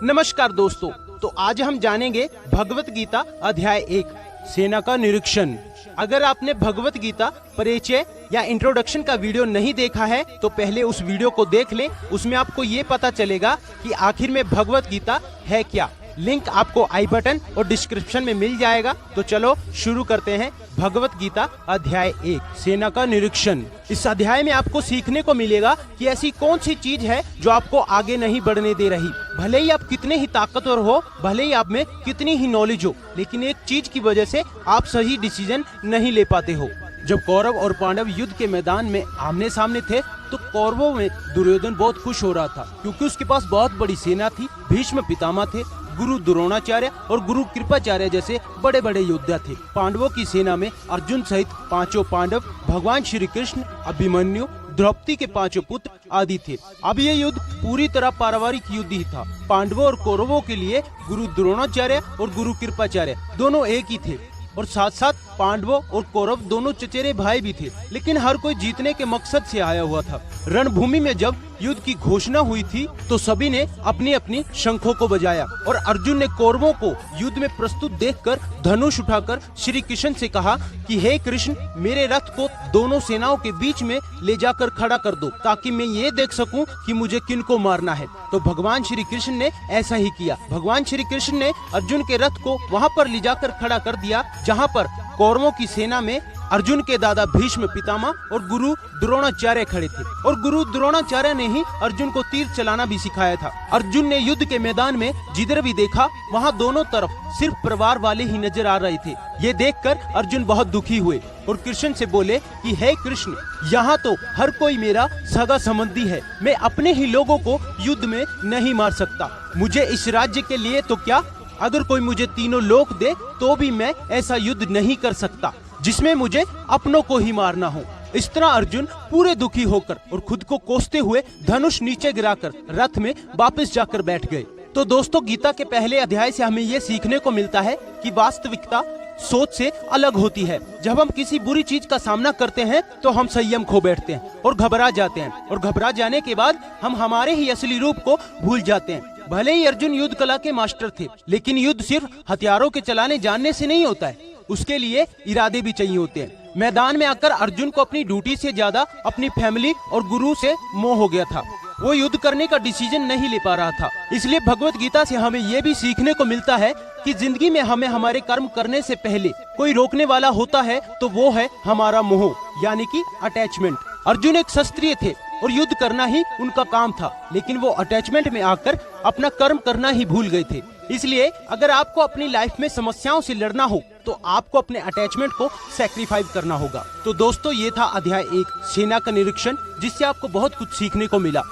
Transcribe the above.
नमस्कार दोस्तों, तो आज हम जानेंगे भगवत गीता अध्याय 1 सेना का निरीक्षण। अगर आपने भगवत गीता परिचय या इंट्रोडक्शन का वीडियो नहीं देखा है तो पहले उस वीडियो को देख लें। उसमें आपको ये पता चलेगा कि आखिर में भगवत गीता है क्या। लिंक आपको आई बटन और डिस्क्रिप्शन में मिल जाएगा। तो चलो शुरू करते हैं। भगवत गीता अध्याय 1 सेना का निरीक्षण। इस अध्याय में आपको सीखने को मिलेगा कि ऐसी कौन सी चीज है जो आपको आगे नहीं बढ़ने दे रही। भले ही आप कितने ही ताकतवर हो, भले ही आप में कितनी ही नॉलेज हो, लेकिन एक चीज की वजह से आप सही डिसीजन नहीं ले पाते हो। जब कौरव और पांडव युद्ध के मैदान में आमने सामने थे तो कौरवों में दुर्योधन बहुत खुश हो रहा था, क्योंकि उसके पास बहुत बड़ी सेना थी। भीष्म पितामह थे, गुरु द्रोणाचार्य और गुरु कृपाचार्य जैसे बड़े बड़े योद्धा थे। पांडवों की सेना में अर्जुन सहित पांचों पांडव, भगवान श्री कृष्ण, अभिमन्यु, द्रौपदी के पांचों पुत्र आदि थे। अब ये युद्ध पूरी तरह पारिवारिक युद्ध ही था। पांडवों और कौरवों के लिए गुरु द्रोणाचार्य और गुरु कृपाचार्य दोनों एक ही थे, और साथ साथ पांडवों और कौरव दोनों चचेरे भाई भी थे। लेकिन हर कोई जीतने के मकसद से आया हुआ था। रणभूमि में जब युद्ध की घोषणा हुई थी तो सभी ने अपनी अपनी शंखों को बजाया, और अर्जुन ने कौरवों को युद्ध में प्रस्तुत देखकर धनुष उठाकर श्री कृष्ण से कहा कि हे कृष्ण, मेरे रथ को दोनों सेनाओं के बीच में ले जाकर खड़ा कर दो, ताकि मैं ये देख सकूं कि मुझे किनको मारना है। तो भगवान श्री कृष्ण ने ऐसा ही किया। भगवान श्री कृष्ण ने अर्जुन के रथ को वहाँ पर ले जाकर खड़ा कर दिया जहाँ पर कौरवों की सेना में अर्जुन के दादा भीष्म पितामह और गुरु द्रोणाचार्य खड़े थे, और गुरु द्रोणाचार्य ने ही अर्जुन को तीर चलाना भी सिखाया था। अर्जुन ने युद्ध के मैदान में जिधर भी देखा वहाँ दोनों तरफ सिर्फ परिवार वाले ही नजर आ रहे थे। ये देखकर अर्जुन बहुत दुखी हुए और कृष्ण से बोले कि हे कृष्ण, यहाँ तो हर कोई मेरा सगा संबंधी है। मैं अपने ही लोगों को युद्ध में नहीं मार सकता। मुझे इस राज्य के लिए तो क्या, अगर कोई मुझे तीनों लोक दे तो भी मैं ऐसा युद्ध नहीं कर सकता जिसमें मुझे अपनों को ही मारना हो। इस तरह अर्जुन पूरे दुखी होकर और खुद को कोसते हुए धनुष नीचे गिराकर रथ में वापस जाकर बैठ गए। तो दोस्तों, गीता के पहले अध्याय से हमें ये सीखने को मिलता है कि वास्तविकता सोच से अलग होती है। जब हम किसी बुरी चीज का सामना करते हैं तो हम संयम खो बैठते हैं और घबरा जाते हैं, और घबरा जाने के बाद हम हमारे ही असली रूप को भूल जाते हैं। भले ही अर्जुन युद्ध कला के मास्टर थे, लेकिन युद्ध सिर्फ हथियारों के चलाने जानने से नहीं होता है, उसके लिए इरादे भी चाहिए होते हैं। मैदान में आकर अर्जुन को अपनी ड्यूटी से ज्यादा अपनी फैमिली और गुरु से मोह हो गया था। वो युद्ध करने का डिसीजन नहीं ले पा रहा था। इसलिए भगवत गीता से हमें ये भी सीखने को मिलता है कि जिंदगी में हमें हमारे कर्म करने से पहले कोई रोकने वाला होता है तो वो है हमारा मोह, यानी कि अटैचमेंट। अर्जुन एक क्षत्रिय थे और युद्ध करना ही उनका काम था, लेकिन वो अटैचमेंट में आकर अपना कर्म करना ही भूल गए थे। इसलिए अगर आपको अपनी लाइफ में समस्याओं से लड़ना हो तो आपको अपने अटैचमेंट को सैक्रिफाइस करना होगा। तो दोस्तों, ये था अध्याय 1 सेना का निरीक्षण, जिससे आपको बहुत कुछ सीखने को मिला।